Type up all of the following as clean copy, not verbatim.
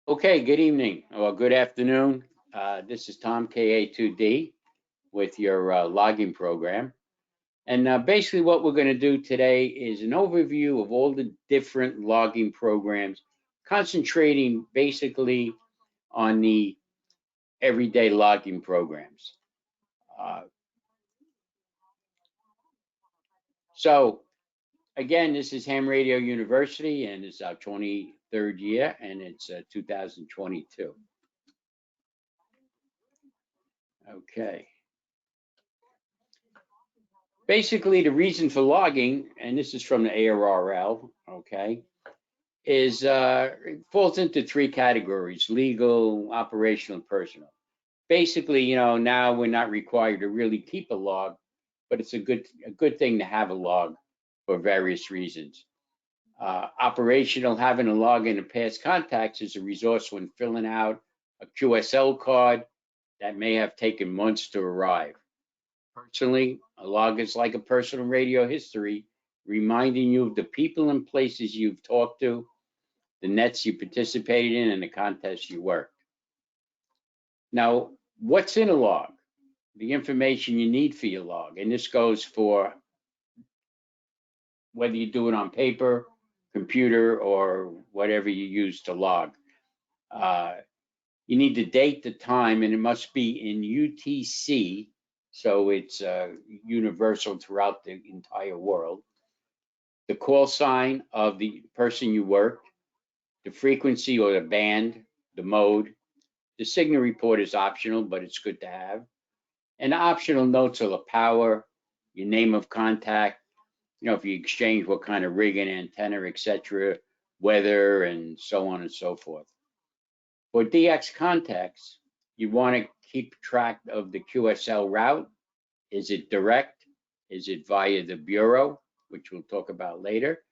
Okay, good evening or good afternoon. This is Tom, KA2D, with your logging program. And basically what we're going to do today is an overview of all the different logging programs, concentrating basically on the everyday logging programs. Uh, so again, this is Ham Radio University, and it's our 23rd year, and it's 2022. Okay. Basically, the reason for logging, and this is from the ARRL, okay, is it falls into three categories: legal, operational, and personal. Basically, now we're not required to really keep a log, but it's a good thing to have a log for various reasons. Operational, having a log in the past contacts is a resource when filling out a QSL card that may have taken months to arrive. Personally, a log is like a personal radio history, reminding you of the people and places you've talked to, the nets you participated in, and the contests you worked. Now, what's in a log? The information you need for your log. And this goes for whether you do it on paper, computer, or whatever you use to log. You need the date, the time, and it must be in UTC, so it's universal throughout the entire world. The call sign of the person you worked, the frequency or the band, the mode. The signal report is optional, but it's good to have. And the optional notes are the power, your name of contact, if you exchange what kind of rig and antenna, etc., weather, and so on and so forth. For DX contacts, you want to keep track of the QSL route. Is it direct? Is it via the bureau, which we'll talk about later?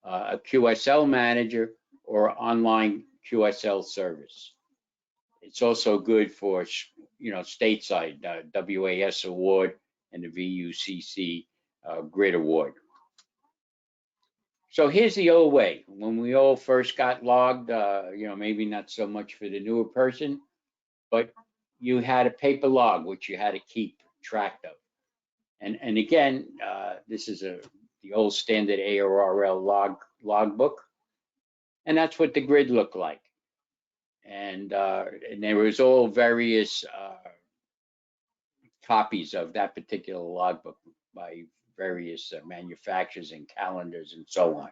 A QSL manager or online QSL service. It's also good for, stateside, WAS award and the VUCC grid award. So here's the old way. When we all first got logged, maybe not so much for the newer person, but you had a paper log, which you had to keep track of. And again, this is the old standard ARRL logbook, and that's what the grid looked like. And there was all various copies of that particular logbook by various manufacturers and calendars and so on.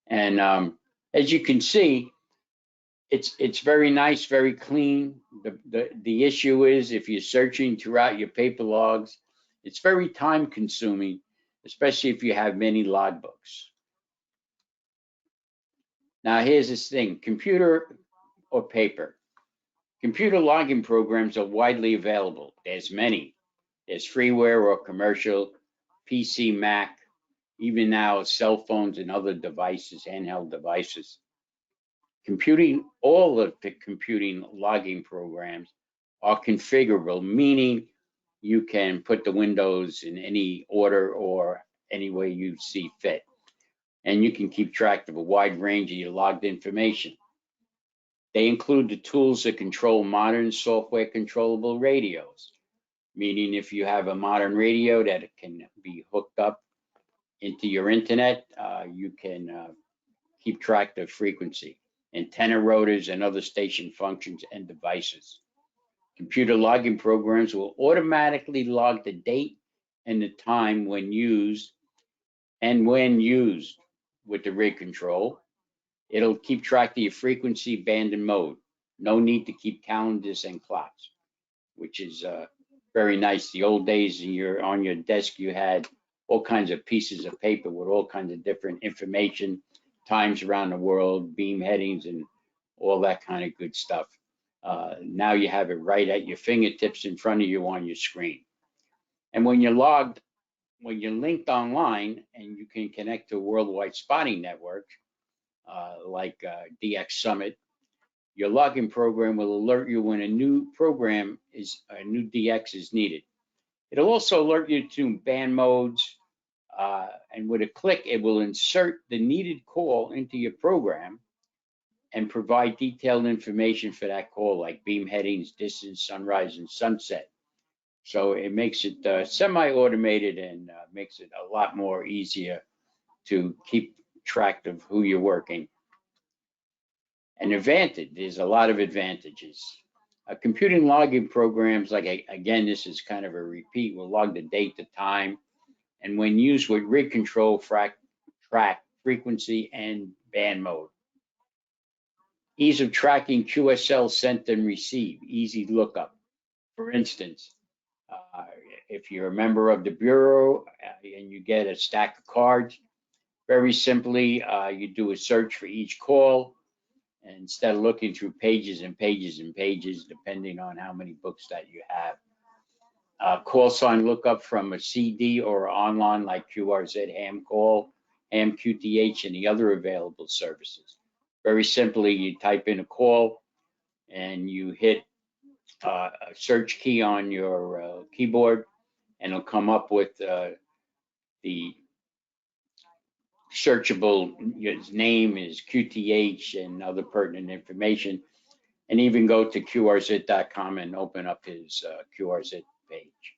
And as you can see, it's very nice, very clean. The issue is if you're searching throughout your paper logs, it's very time consuming, especially if you have many logbooks. Now here's this thing, computer or paper. Computer logging programs are widely available. There's many. There's freeware or commercial, PC, Mac, even now cell phones and other devices, handheld devices. All of the computing logging programs are configurable, meaning you can put the windows in any order or any way you see fit. And you can keep track of a wide range of your logged information. They include the tools that control modern software controllable radios, meaning if you have a modern radio that can be hooked up into your internet, you can keep track of frequency, antenna rotors, and other station functions and devices. Computer logging programs will automatically log the date and the time when used and when used with the rig control. It'll keep track of your frequency, band, and mode. No need to keep calendars and clocks, which is very nice. The old days, on your desk, you had all kinds of pieces of paper with all kinds of different information, times around the world, beam headings, and all that kind of good stuff. Now you have it right at your fingertips in front of you on your screen. And when you're linked online and you can connect to a worldwide spotting network, like DX Summit, your logging program will alert you when a new DX is needed. It'll also alert you to band modes, and with a click, it will insert the needed call into your program, and provide detailed information for that call, like beam headings, distance, sunrise, and sunset. So it makes it semi-automated and makes it a lot more easier to keep track of who you're working. An advantage, there's a lot of advantages. Computing logging programs, like again, this is kind of a repeat, will log the date, the time, and when used with rig control, track frequency and band mode. Ease of tracking, QSL sent and receive, easy lookup. For instance, if you're a member of the Bureau and you get a stack of cards, very simply, you do a search for each call. And instead of looking through pages and pages and pages, depending on how many books that you have. Call sign lookup from a CD or online like QRZ, Ham Call, Ham QTH, and the other available services. Very simply, you type in a call and you hit a search key on your keyboard, and it'll come up with the searchable, his name is QTH and other pertinent information, and even go to QRZ.com and open up his QRZ page.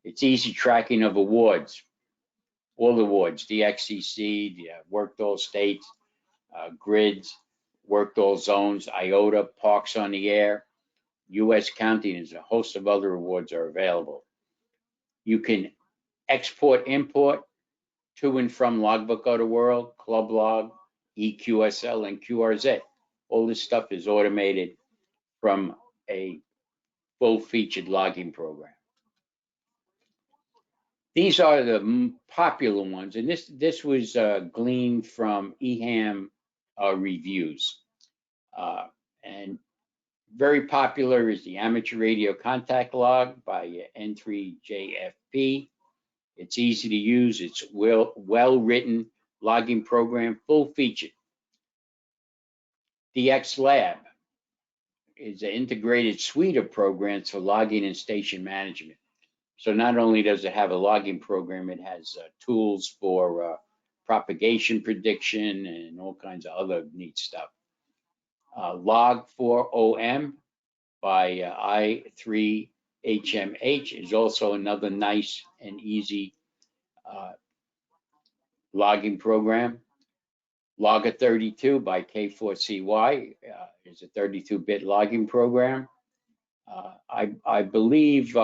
It's easy tracking of awards, all awards, DXCC, worked all states, grids, worked all zones, IOTA, parks on the air, U.S. County, and a host of other awards are available. You can export, import to and from Logbook of the World, Club Log, EQSL, and QRZ. All this stuff is automated from a full-featured logging program. These are the popular ones, and this was gleaned from EHAM reviews. And very popular is the Amateur Radio Contact Log by N3JFP. It's easy to use. It's well-written logging program, full-featured. DX Lab is an integrated suite of programs for logging and station management. So not only does it have a logging program, it has tools for propagation prediction and all kinds of other neat stuff. Log4OM by I3HMH is also another nice and easy logging program. Logger32 by K4CY is a 32-bit logging program. I believe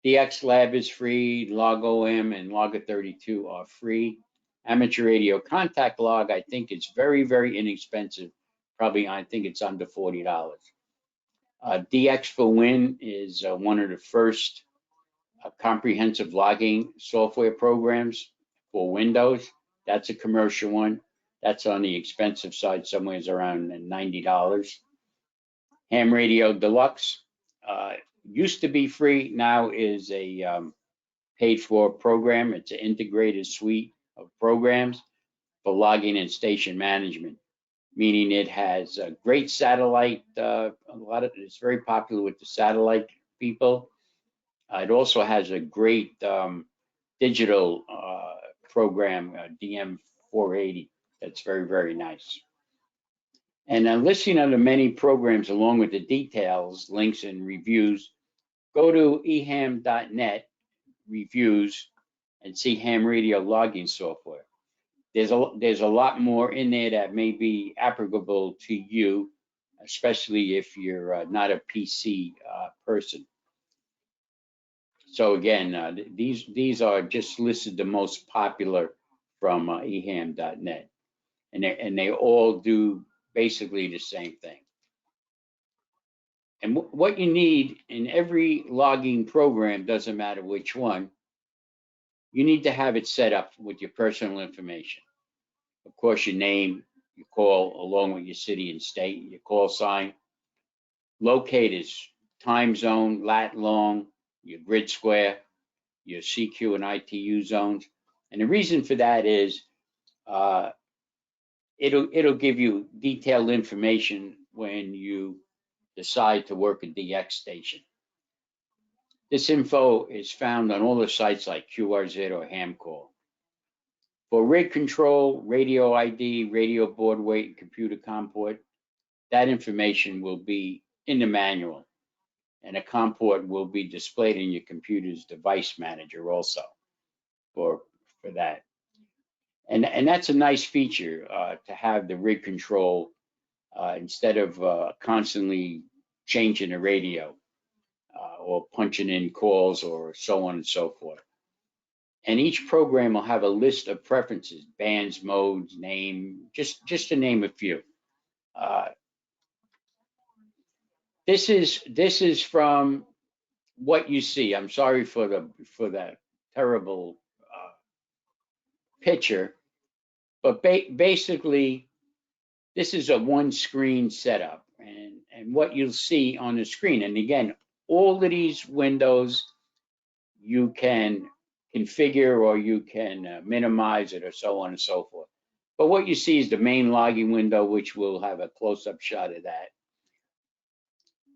DX Lab is free, LogOM and Logger32 are free. Amateur Radio Contact Log, I think it's very, very inexpensive. Probably, I think it's under $40. DX for Win is one of the first comprehensive logging software programs for Windows. That's a commercial one. That's on the expensive side, somewhere around $90. Ham Radio Deluxe used to be free, now is a paid-for program. It's an integrated suite of programs for logging and station management, meaning it has a great satellite. It's very popular with the satellite people. It also has a great digital program, DM480. That's very, very nice. And listing of the many programs along with the details, links, and reviews, go to eham.net reviews and see ham radio logging software. There's a lot more in there that may be applicable to you, especially if you're not a PC person. So again, these are just listed the most popular from eham.net, and they all do basically the same thing. And what you need in every logging program, doesn't matter which one, you need to have it set up with your personal information. Of course, your name, your call, along with your city and state, your call sign, locators, time zone, lat long, your grid square, your CQ and ITU zones. And the reason for that is it'll give you detailed information when you decide to work a DX station. This info is found on all the sites like QRZ or HamCall. For rig control, radio ID, radio board weight, and computer COM port, that information will be in the manual, and a COM port will be displayed in your computer's device manager also for that. And that's a nice feature to have the rig control instead of constantly changing the radio or punching in calls or so on and so forth. And each program will have a list of preferences, bands, modes, name, just to name a few. This is from what you see. I'm sorry for that terrible picture, but basically this is a one screen setup, and what you'll see on the screen. And again, all of these windows you can configure or you can minimize it or so on and so forth. But what you see is the main logging window, which will have a close-up shot of that.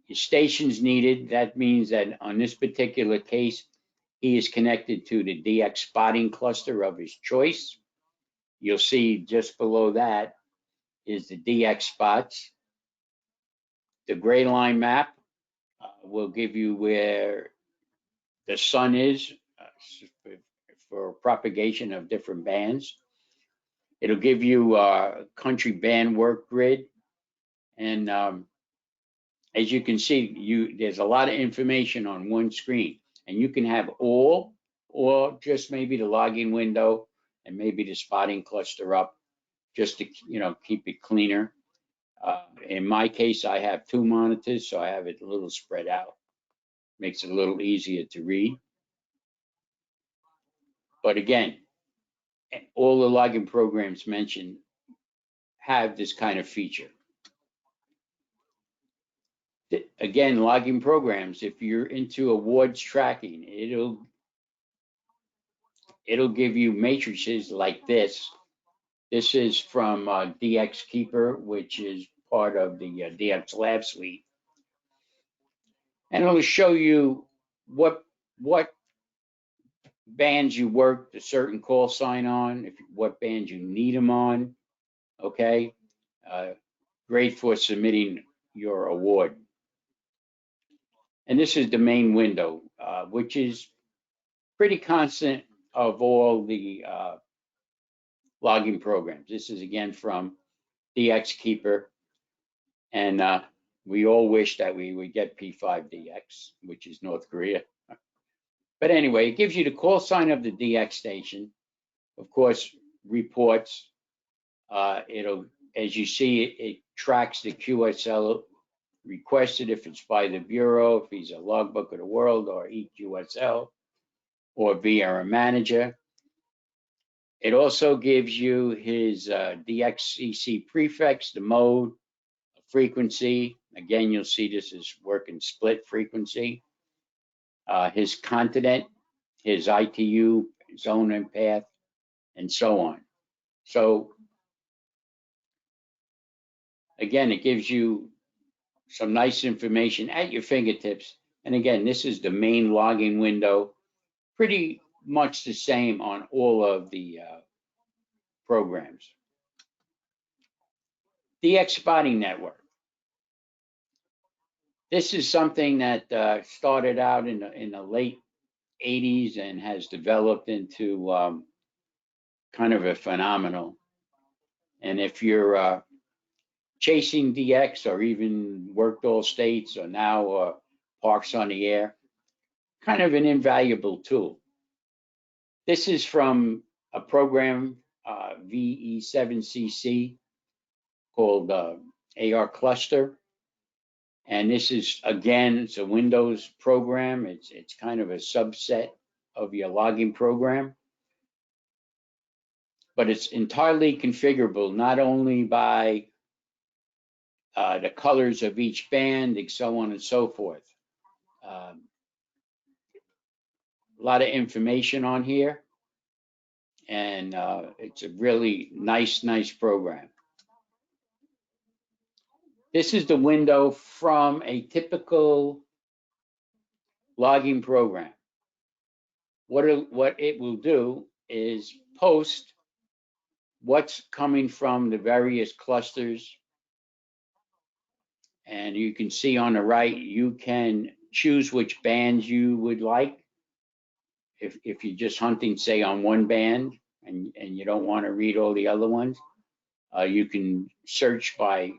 Your stations needed. That means that on this particular case, he is connected to the DX spotting cluster of his choice. You'll see just below that is the DX spots. The gray line map will give you where the sun is for propagation of different bands. It'll give you country band work grid. And as you can see, there's a lot of information on one screen. And you can have all, or just maybe the logging window and maybe the spotting cluster up, just to keep it cleaner. In my case, I have two monitors, so I have it a little spread out. Makes it a little easier to read. But again, all the logging programs mentioned have this kind of feature. Again, logging programs, if you're into awards tracking, it'll give you matrices like this. This is from DX Keeper, which is part of the DX Lab Suite. And it'll show you what bands you worked a certain call sign on, what bands you need them on, okay? Great for submitting your award. And this is the main window, which is pretty constant of all the logging programs. This is again from DX Keeper, and we all wish that we would get P5DX, which is North Korea. But anyway, it gives you the call sign of the DX station, of course, reports. It'll, as you see, it tracks the QSL requested if it's by the Bureau, if he's a Logbook of the World or EQSL, or via a manager. It also gives you his DXCC prefix, the mode, frequency. Again, you'll see this is working split frequency. His continent, his ITU, zone and path, and so on. So again, it gives you some nice information at your fingertips. And again, this is the main logging window, pretty much the same on all of the programs. DX Spotting Network. This is something that started out in the late 80s and has developed into kind of a phenomenal. And if you're chasing DX or even worked all states or now parks on the air, kind of an invaluable tool. This is from a program, VE7CC, called AR Cluster. And this is, again, it's a Windows program. It's kind of a subset of your logging program. But it's entirely configurable, not only by the colors of each band, and so on and so forth. A lot of information on here. And it's a really nice program. This is the window from a typical logging program. What it will do is post what's coming from the various clusters. And you can see on the right, you can choose which bands you would like. If you're just hunting, say, on one band and you don't want to read all the other ones, you can search by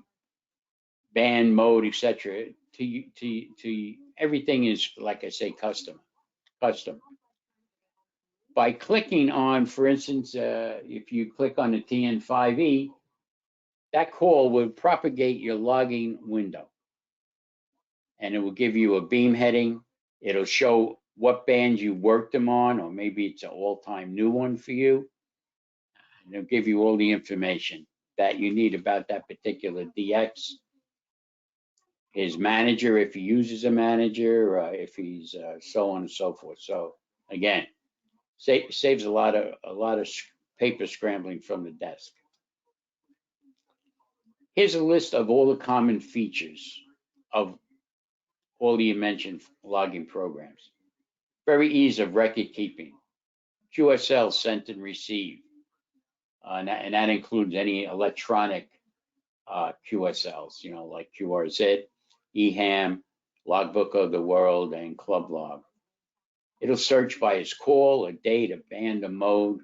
band, mode, etc. To everything is, like I say, custom. By clicking on, for instance, if you click on the TN5E, that call will propagate your logging window, and it will give you a beam heading. It'll show what bands you worked them on, or maybe it's an all-time new one for you. And it'll give you all the information that you need about that particular DX, his manager, if he uses a manager, if he's so on and so forth. So again, saves a lot of paper scrambling from the desk. Here's a list of all the common features of all the mentioned logging programs. Very easy of record keeping. QSL, sent and received. And that includes any electronic QSLs, like QRZ, EHAM, Logbook of the World, and Club Log. It'll search by his call, a date, a band, a mode.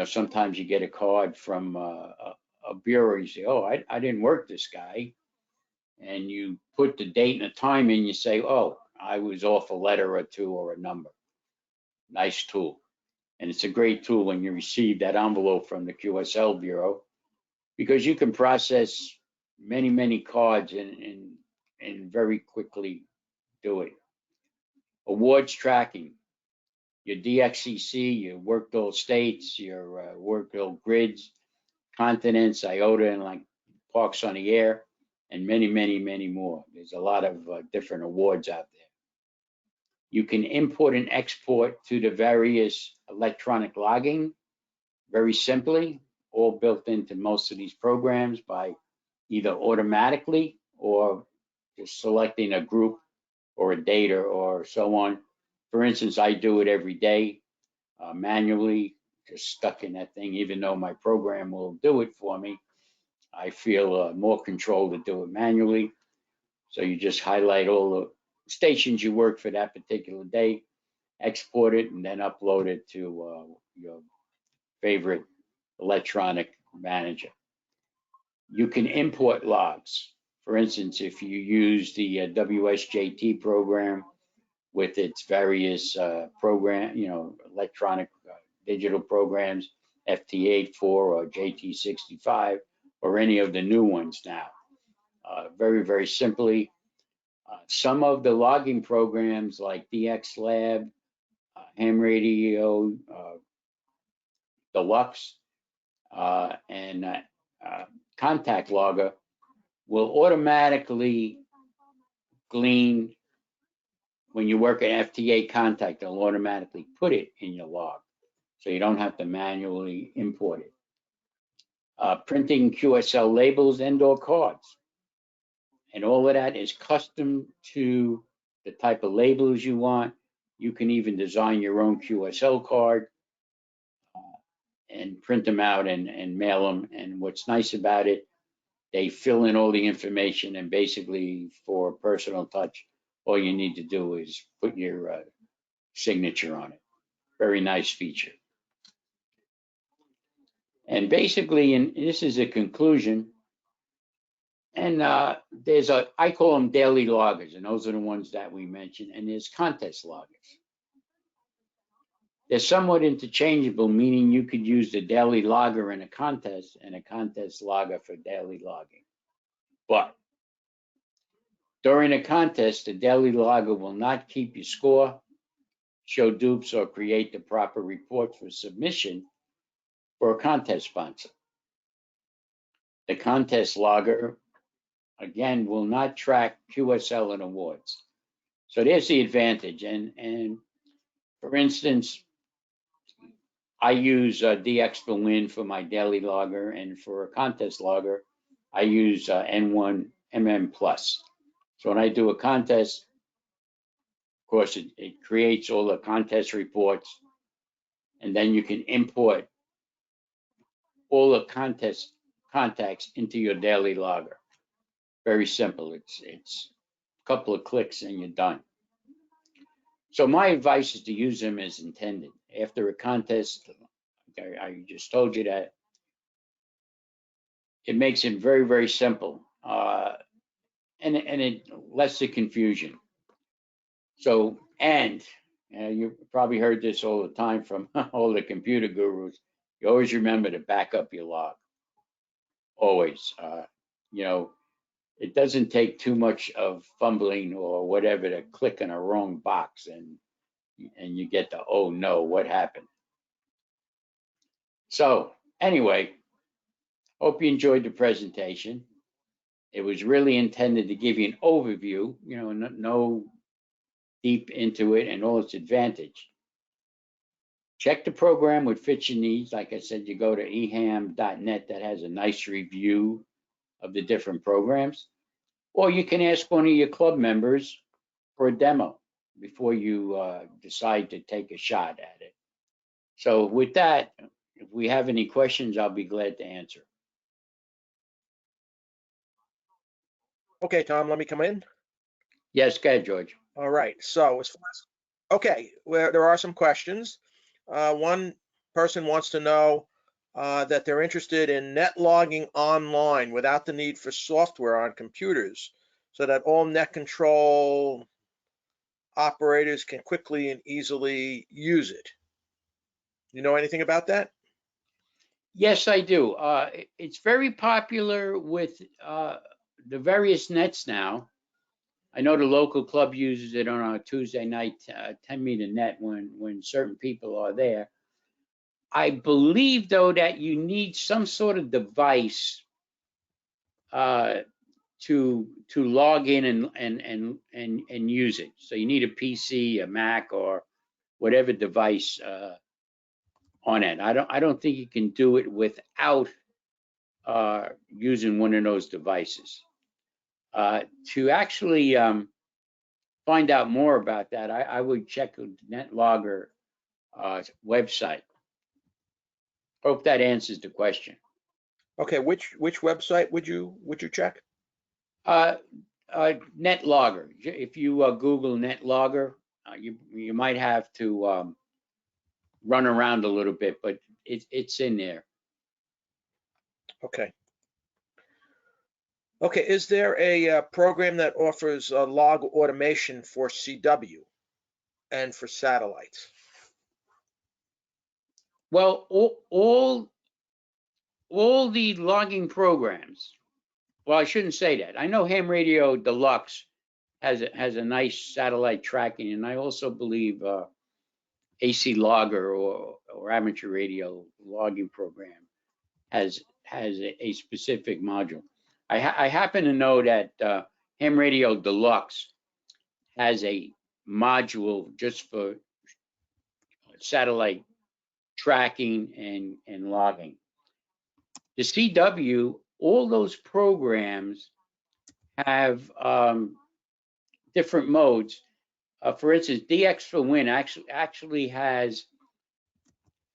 Sometimes you get a card from a bureau, you say, oh, I didn't work this guy. And you put the date and the time in, you say, oh, I was off a letter or two or a number. Nice tool. And it's a great tool when you receive that envelope from the QSL Bureau, because you can process many, many cards and very quickly do it. Awards tracking. Your DXCC, your worked all states, your worked all grids, continents, IOTA, and like Parks on the Air, and many, many, many more. There's a lot of different awards out there. You can import and export to the various electronic logging very simply, all built into most of these programs by either automatically or just selecting a group or a data or so on. For instance, I do it every day manually, just stuck in that thing. Even though my program will do it for me, I feel more control to do it manually. So you just highlight all the stations you work for that particular day, export it, and then upload it to your favorite electronic manager. You can import logs. For instance, if you use the WSJT program with its various electronic digital programs, FT84 or JT65, or any of the new ones now. Very, very simply, some of the logging programs like DX Lab, Ham Radio Deluxe, and Contact Logger will automatically glean when you work at FTA Contact. They'll automatically put it in your log, so you don't have to manually import it. Printing QSL labels and/or cards, and all of that is custom to the type of labels you want. You can even design your own QSL card and print them out and mail them. And what's nice about it, they fill in all the information, and basically for personal touch, all you need to do is put your signature on it. Very nice feature. And basically, and this is a conclusion, and I call them daily loggers, and those are the ones that we mentioned, and there's contest loggers. They're somewhat interchangeable, meaning you could use the daily logger in a contest and a contest logger for daily logging. But during a contest, the daily logger will not keep your score, show dupes, or create the proper report for submission for a contest sponsor. The contest logger, again, will not track QSL and awards. So there's the advantage. And for instance, I use DX Berlin for my daily logger, and for a contest logger, I use N1 MM Plus. So when I do a contest, of course, it creates all the contest reports, and then you can import all the contacts into your daily logger. Very simple. It's a couple of clicks and you're done. So my advice is to use them as intended. After a contest, I just told you that, it makes it very, very simple. And it lets the confusion. So, and you probably heard this all the time from all the computer gurus. You always remember to back up your log. Always. You know, it doesn't take too much of fumbling or whatever to click in a wrong box and you get the, oh no, what happened? So anyway, hope you enjoyed the presentation. It was really intended to give you an overview, you know, no deep into it and all its advantage. Check the program would fit your needs. Like I said, you go to eham.net, that has a nice review of the different programs. Or you can ask one of your club members for a demo before you decide to take a shot at it. So with that, if we have any questions, I'll be glad to answer. Okay, Tom, let me come in. Yes, go ahead, George. All right, so as far as, okay, well, there are some questions. One person wants to know that they're interested in net logging online without the need for software on computers so that all net control operators can quickly and easily use it. You know anything about that? Yes, I do. It's very popular with the various nets now. I know the local club uses it on a Tuesday night 10-meter net when certain people are there. I believe, though, that you need some sort of device to log in and use it. So you need a PC, a Mac, or whatever device on it. I don't think you can do it without using one of those devices. To actually find out more about that, I would check the NetLogger website. Hope that answers the question. Okay, which website would you check? NetLogger. If you Google NetLogger, you might have to run around a little bit, but it's in there. Okay. Okay, is there a program that offers log automation for CW and for satellites? Well, all the logging programs. Well, I shouldn't say that. I know Ham Radio Deluxe has a nice satellite tracking, and I also believe AC Logger or amateur radio logging program has a specific module. I happen to know that Ham Radio Deluxe has a module just for satellite tracking and logging. The CW, all those programs have different modes. For instance, DX for Win actually has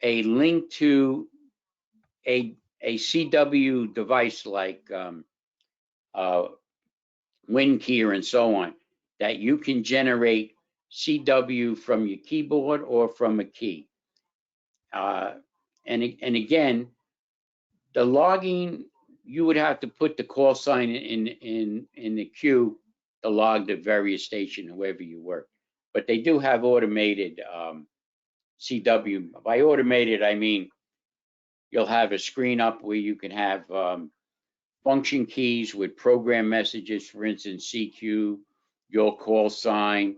a link to a CW device like WinKeyer and so on, that you can generate CW from your keyboard or from a key. And again, the logging, you would have to put the call sign in the queue to log the various station, wherever you work. But they do have automated CW. By automated, I mean you'll have a screen up where you can have function keys with program messages, for instance, CQ, your call sign,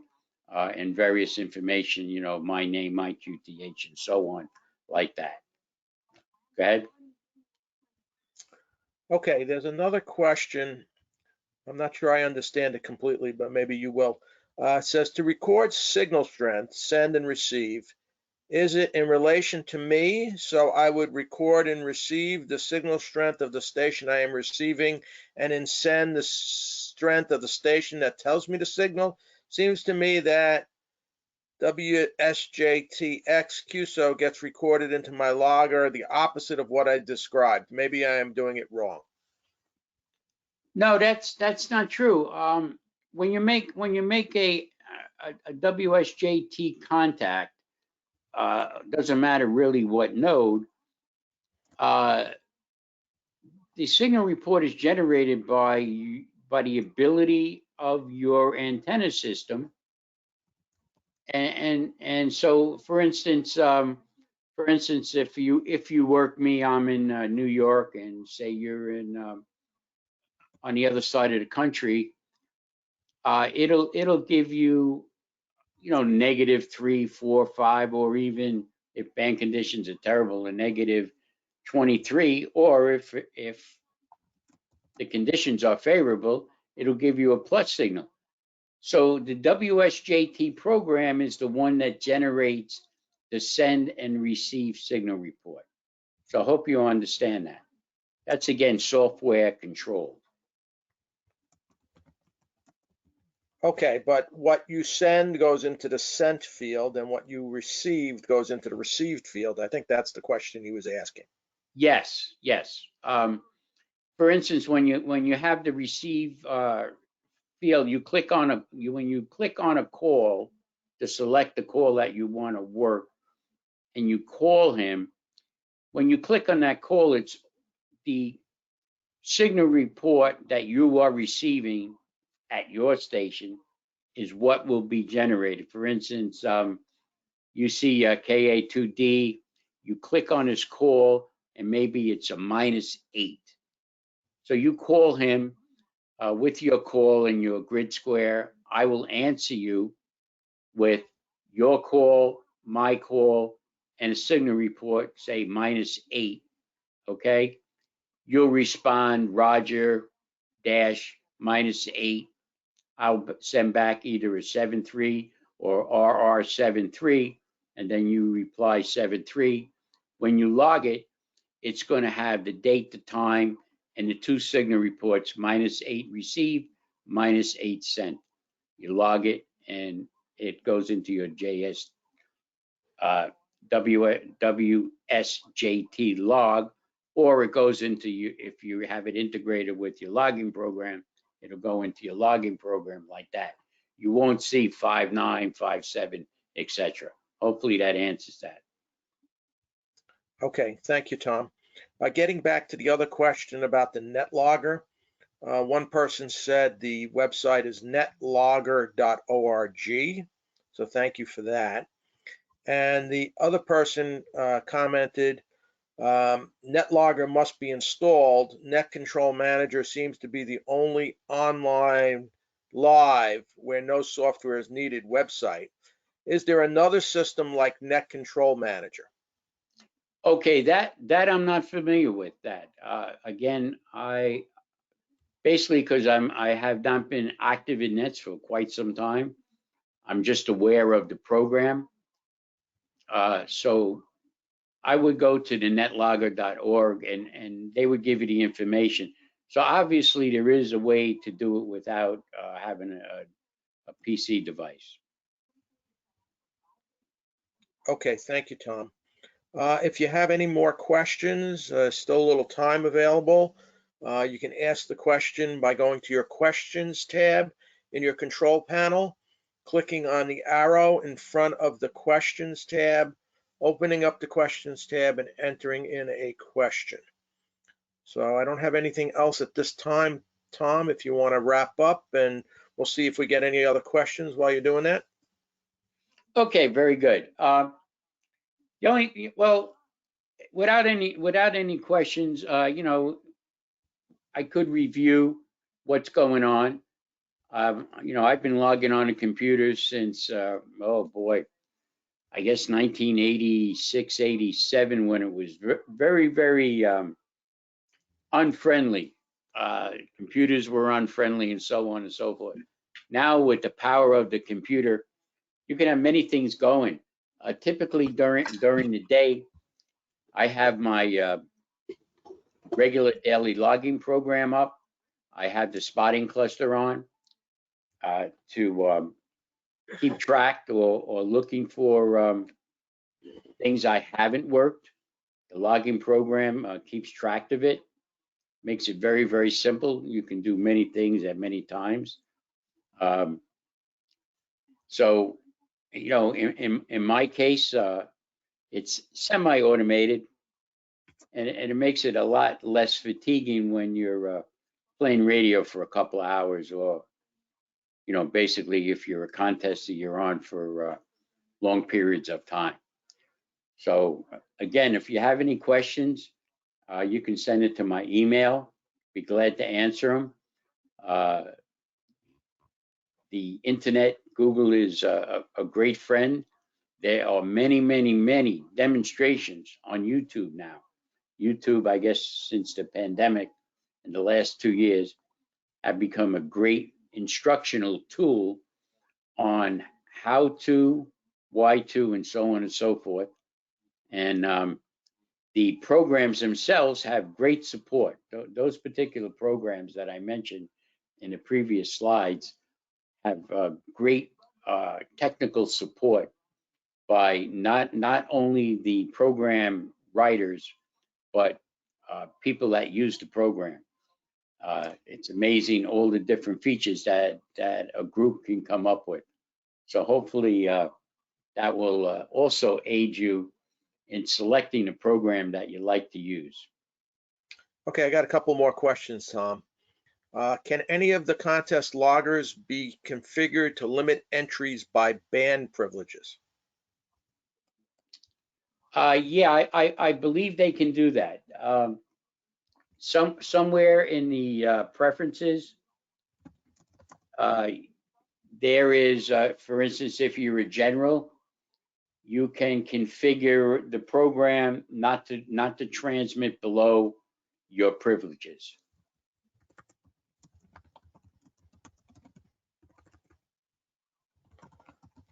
and various information, you know, my name, my QTH, and so on, like that. Go ahead. Okay, there's another question. I'm not sure I understand it completely, but maybe you will. It says to record signal strength, send and receive. Is it in relation to me? So I would record and receive the signal strength of the station I am receiving and then send the strength of the station that tells me the signal. Seems to me that WSJTX QSO gets recorded into my logger, the opposite of what I described. Maybe I am doing it wrong. No, that's not true. When you make a WSJT contact, doesn't matter really what node, the signal report is generated by the ability of your antenna system. And so, for instance, if you work me, I'm in New York, and say you're in on the other side of the country, it'll give you, -3, 4, 5, or even if band conditions are terrible, a -23, or if the conditions are favorable, it'll give you a plus signal. So the WSJT program is the one that generates the send and receive signal report. So I hope you understand that. That's, again, software controlled. Okay, but what you send goes into the sent field, and what you received goes into the received field. I think that's the question he was asking. Yes, yes. For instance, when you have the receive field, when you click on a call to select the call that you want to work, and you call him. When you click on that call, it's the signal report that you are receiving at your station is what will be generated. For instance, you see KA2D, you click on his call, and maybe it's a -8. So you call him with your call and your grid square. I will answer you with your call, my call, and a signal report, say -8, okay? You'll respond, Roger, dash, -8. I'll send back either a 7.3 or RR 7.3, and then you reply 7.3. When you log it, it's going to have the date, the time, and the two signal reports, -8 received, -8 sent. You log it, and it goes into your WSJT log, or it goes into you, if you have it integrated with your logging program, it'll go into your logging program like that. You won't see 5.9, 5.7, etc. Hopefully that answers that. Okay, thank you, Tom. Getting back to the other question about the NetLogger, one person said the website is netlogger.org, so thank you for that. And the other person commented, NetLogger must be installed. Net Control Manager seems to be the only online live where no software is needed website. Is there another system like Net Control Manager? Okay, that I'm not familiar with that. Again, I basically, because I have not been active in nets for quite some time, I'm just aware of the program. So I would go to the netlogger.org, and they would give you the information. So obviously there is a way to do it without having a PC device. Okay, thank you, Tom. If you have any more questions, still a little time available. You can ask the question by going to your questions tab in your control panel, clicking on the arrow in front of the questions tab, opening up the questions tab, and entering in a question. So I don't have anything else at this time, Tom, if you want to wrap up, and we'll see if we get any other questions while you're doing that. Okay, very good. Well, without any questions, I could review what's going on. I've been logging on a computer since, oh boy, I guess 1986, 87, when it was very, very unfriendly. Computers were unfriendly, and so on and so forth. Now, with the power of the computer, you can have many things going. Typically during the day, I have my regular daily logging program up. I have the spotting cluster on to keep track or looking for things I haven't worked, the logging program keeps track of it, makes it very, very simple. You can do many things at many times. Um, so, you know, in my case, it's semi-automated, and it makes it a lot less fatiguing when you're playing radio for a couple of hours, or you know, basically if you're a contester, you're on for long periods of time. So again, if you have any questions, you can send it to my email. Be glad to answer them. The internet, Google is a great friend. There are many, many, many demonstrations on YouTube now. YouTube, I guess, since the pandemic in the last 2 years, have become a great instructional tool on how to, why to, and so on and so forth. And the programs themselves have great support. Those particular programs that I mentioned in the previous slides have great technical support by not only the program writers, but people that use the program. It's amazing all the different features that a group can come up with. So hopefully that will also aid you in selecting a program that you like to use. Okay, I got a couple more questions, Tom. Can any of the contest loggers be configured to limit entries by band privileges? Yeah, I believe they can do that. Somewhere in the preferences, uh, there is, for instance, if you're a general, you can configure the program not to transmit below your privileges.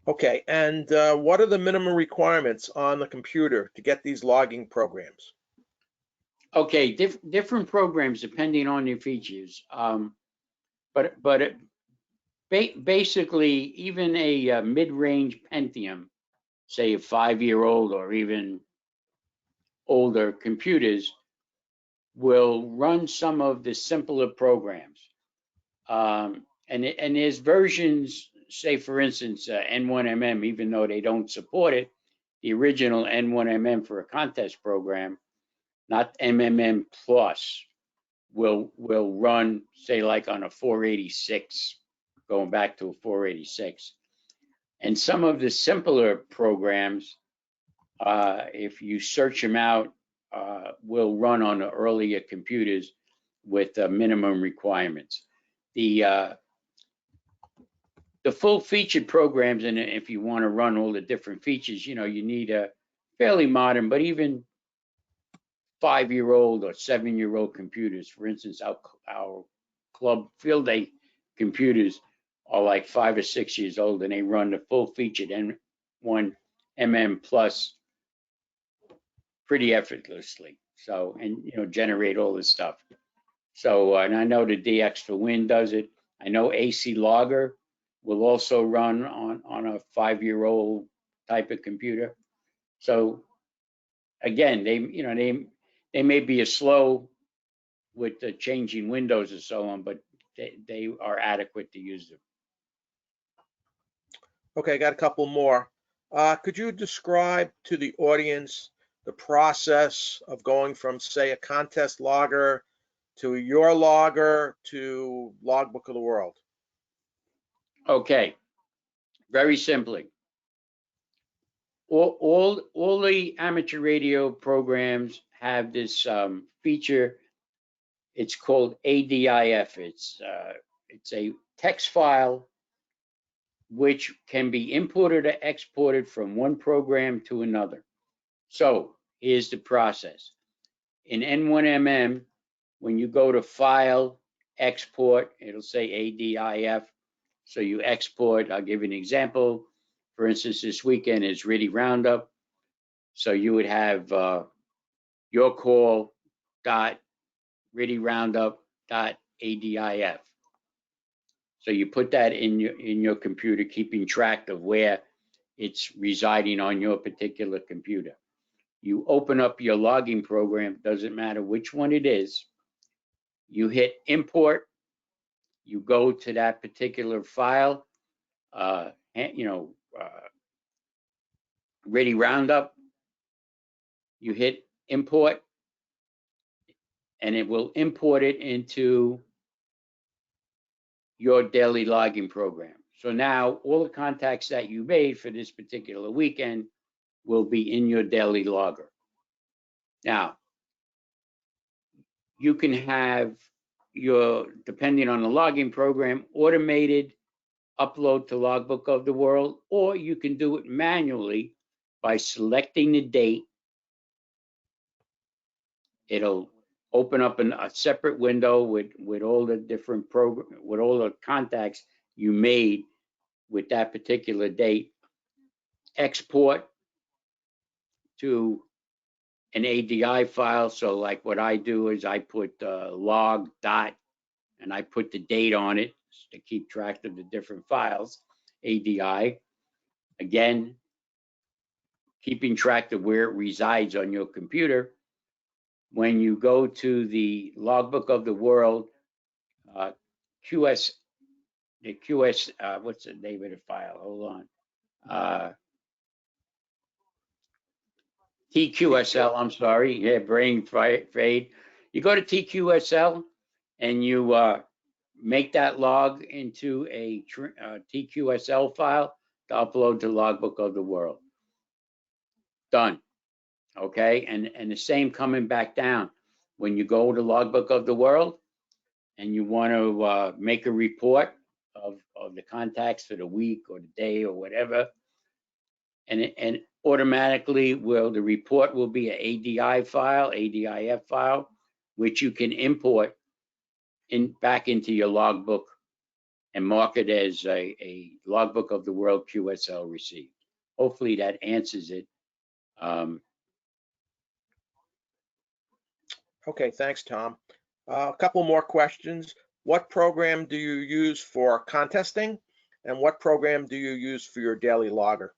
Okay, and what are the minimum requirements on the computer to get these logging programs? Okay, different programs depending on your features. But basically, even a mid-range Pentium, say a 5-year-old or even older computers, will run some of the simpler programs. And there's versions, say for instance, N1MM, even though they don't support it, the original N1MM for a contest program, not MMM Plus, will run, say, like on a 486, going back to a 486. And some of the simpler programs, if you search them out, will run on the earlier computers with minimum requirements. The full featured programs, and if you want to run all the different features, you know, you need a fairly modern, but even 5-year-old or 7-year-old computers. For instance, our club field day computers are like 5 or 6 years old, and they run the full featured N1MM Plus pretty effortlessly. So, and you know, generate all this stuff. So, and I know the DX for Win does it. I know AC Logger will also run on a 5-year-old type of computer. So again, they may be a slow with the changing windows and so on, but they are adequate to use them. Okay, I got a couple more. Could you describe to the audience the process of going from, say, a contest logger to your logger to Logbook of the World? Okay, very simply. All the amateur radio programs have this feature. It's called ADIF. It's a text file which can be imported or exported from one program to another. So here's the process. In N1MM, when you go to File, Export, it'll say ADIF. So you export. I'll give you an example. For instance, this weekend is RIDI Roundup. So you would have your call dot RIDI Roundup dot ADIF. So you put that in your computer, keeping track of where it's residing on your particular computer. You open up your logging program, doesn't matter which one it is. You hit import, you go to that particular file, Ready Roundup, you hit import, and it will import it into your daily logging program. So now all the contacts that you made for this particular weekend will be in your daily logger. Now, you can have your, depending on the logging program, automated upload to Logbook of the World, or you can do it manually by selecting the date. It'll open up a separate window with all the different with all the contacts you made with that particular date. Export to an ADI file. So like what I do is I put log dot and I put the date on it to keep track of the different files. ADI, again, keeping track of where it resides on your computer. When you go to the Logbook of the World, QS, what's the name of the file? Hold on. TQSL, I'm sorry, yeah, brain fade. You go to TQSL and you make that log into a TQSL file to upload to Logbook of the World. Done. Okay, and the same coming back down. When you go to Logbook of the World and you want to make a report of the contacts for the week or the day or whatever, and automatically the report will be an ADI file, ADIF file, which you can import back into your logbook and mark it as a Logbook of the World QSL received. Hopefully that answers it. Okay, thanks, Tom. A couple more questions. What program do you use for contesting, and what program do you use for your daily logger?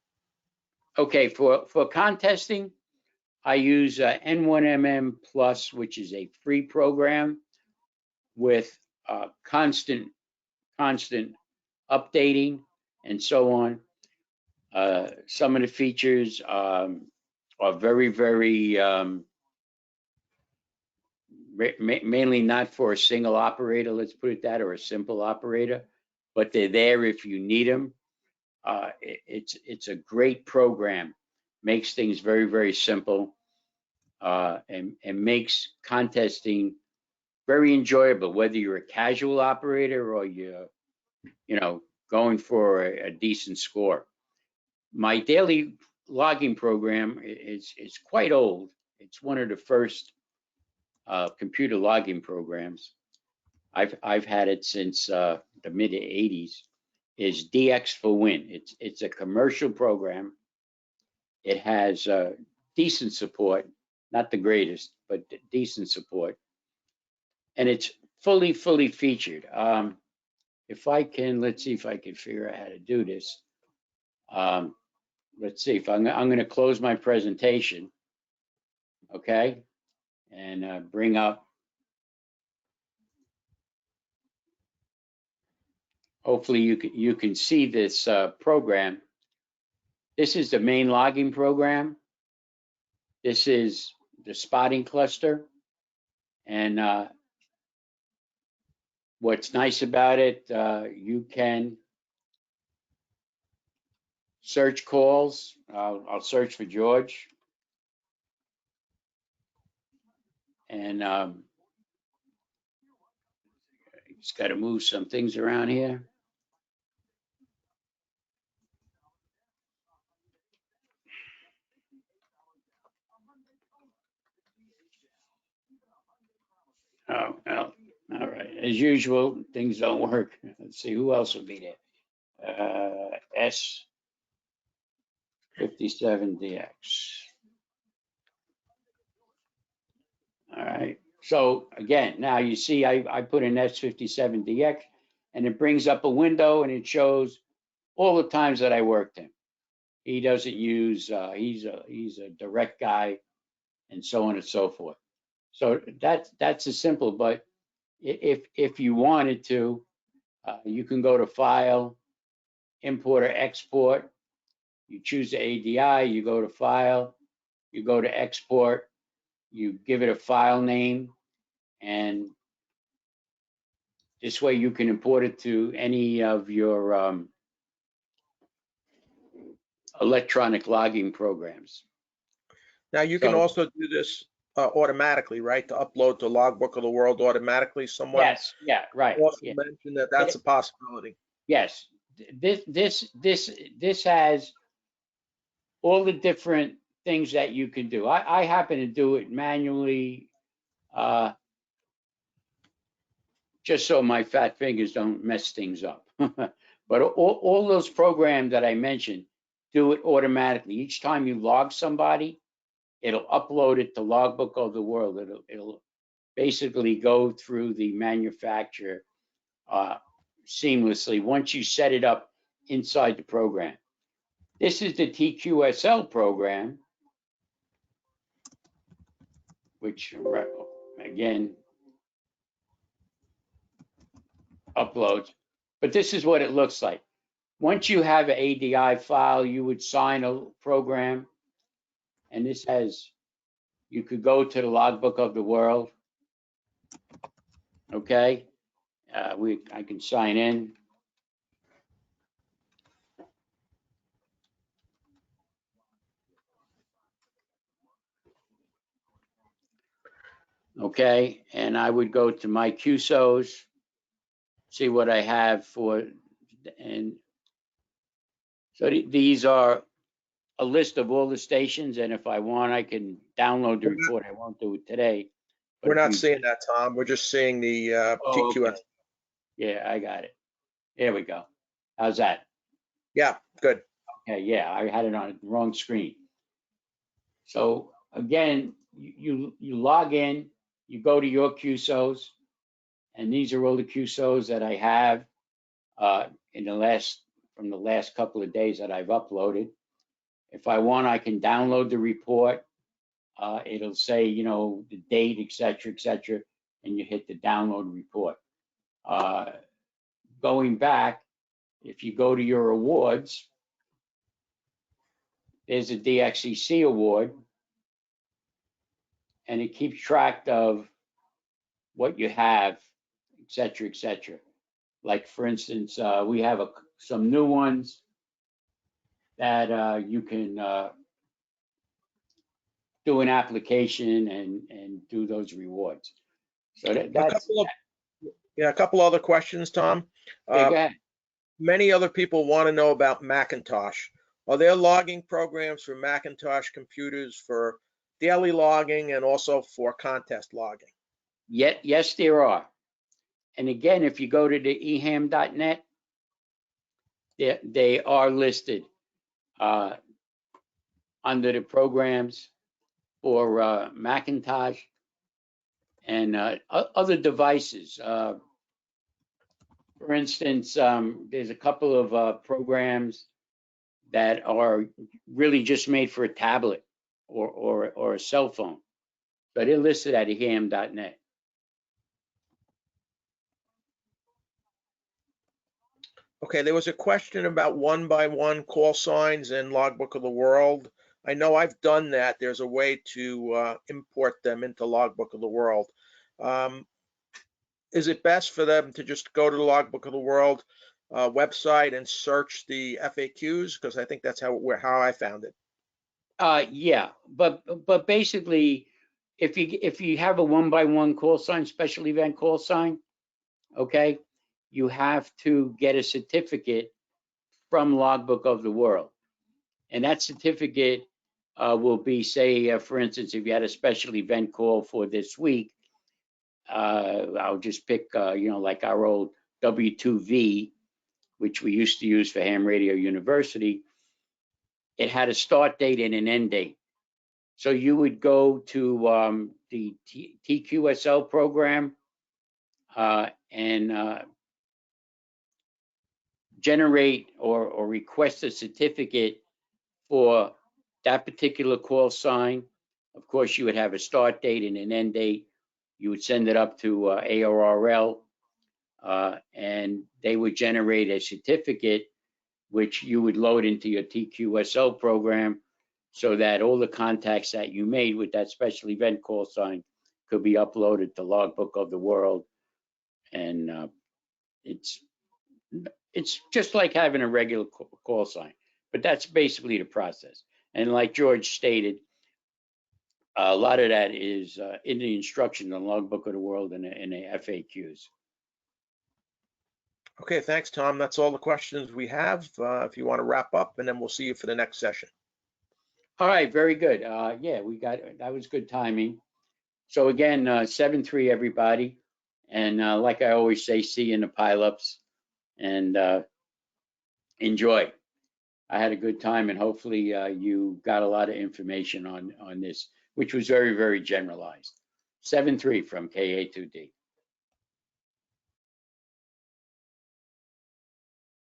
Okay, for contesting, I use N1MM Plus, which is a free program with constant updating and so on. Some of the features are very, very mainly not for a single operator, let's put it that, or a simple operator, but they're there if you need them. It's a great program, makes things very, very simple, and makes contesting very enjoyable, whether you're a casual operator or you're, going for a decent score. My daily logging program is quite old. It's one of the first computer logging programs. I've had it since the mid '80s. Is DX for Win. It's a commercial program. It has decent support, not the greatest, but decent support, and it's fully featured. If I can, let's see if I can figure out how to do this. Let's see if I'm going to close my presentation, okay, and bring up. Hopefully you can see this program. This is the main logging program. This is the spotting cluster, and what's nice about it, you can search calls. I'll search for George, and just got to move some things around here. Oh, well, all right. As usual, things don't work. Let's see who else will be there. S57DX. All right. So again, now you see I put in S57DX. and it brings up a window and it shows all the times that I worked him. He doesn't use, he's a direct guy, and so on and so forth. So that's as simple. But if you wanted to, you can go to File, Import or Export. You choose the ADI, you go to File, you go to Export, you give it a file name, and this way you can import it to any of your electronic logging programs. Now you can also do this automatically, right? To upload to Logbook of the World automatically. Someone Yes, yeah, right. also Yeah. mentioned that that's a possibility. Yes, this has all the different things that you can do. I happen to do it manually, just so my fat fingers don't mess things up. But all those programs that I mentioned do it automatically. Each time you log somebody, it'll upload it to Logbook of the World. It'll basically go through the manufacturer seamlessly once you set it up inside the program. This is the TQSL program, which again uploads. But this is what it looks like. Once you have an ADI file, you would sign a program, and this has, you could go to the Logbook of the World. Okay, I can sign in. Okay, and I would go to my QSOs, see what I have for, and so these are a list of all the stations, and if I want, I can download the report. I won't do it today. We're not seeing that, Tom. We're just seeing the TQS. Okay. Yeah, I got it. There we go. How's that? Yeah, good. Okay, yeah, I had it on the wrong screen. So again, you log in, you go to your QSOs, and these are all the QSOs that I have from the last couple of days that I've uploaded. If I want, I can download the report. It'll say, you know, the date, et cetera, and you hit the download report. Going back, if you go to your awards, there's a DXCC award, and it keeps track of what you have, et cetera, et cetera. Like, for instance, we have some new ones that you can do an application and do those rewards. So that's a couple other questions, Tom. yeah, go ahead. Many other people want to know about Macintosh. Are there logging programs for Macintosh computers for daily logging and also for contest logging? Yes, there are. And again, if you go to the eham.net, they are listed under the programs for Macintosh and other devices. For instance, there's a couple of programs that are really just made for a tablet or a cell phone. So they're listed at eham.net. Okay, there was a question about one-by-one call signs in Logbook of the World. I know I've done that. There's a way to import them into Logbook of the World. Is it best for them to just go to the Logbook of the World website and search the FAQs? Because I think that's how I found it. Yeah, but basically, if you have a one-by-one call sign, special event call sign, okay, you have to get a certificate from Logbook of the World, and that certificate will be, say, for instance, if you had a special event call for this week, I'll just pick, you know, like our old W2V, which we used to use for Ham Radio University. It had a start date and an end date. So you would go to the TQSL program and generate or request a certificate for that particular call sign. Of course, you would have a start date and an end date. You would send it up to ARRL, and they would generate a certificate which you would load into your TQSO program, so that all the contacts that you made with that special event call sign could be uploaded to Logbook of the World. And it's just like having a regular call sign, but that's basically the process. And like George stated, a lot of that is in the instructions on Logbook of the World and the FAQs. Okay, thanks, Tom. That's all the questions we have. If you want to wrap up, and then we'll see you for the next session. All right, very good. Yeah, that was good timing. So again, 7-3 everybody. And like I always say, see you in the pileups, and enjoy. I had a good time, and hopefully you got a lot of information on this, which was very, very generalized. 7-3 from KA2D.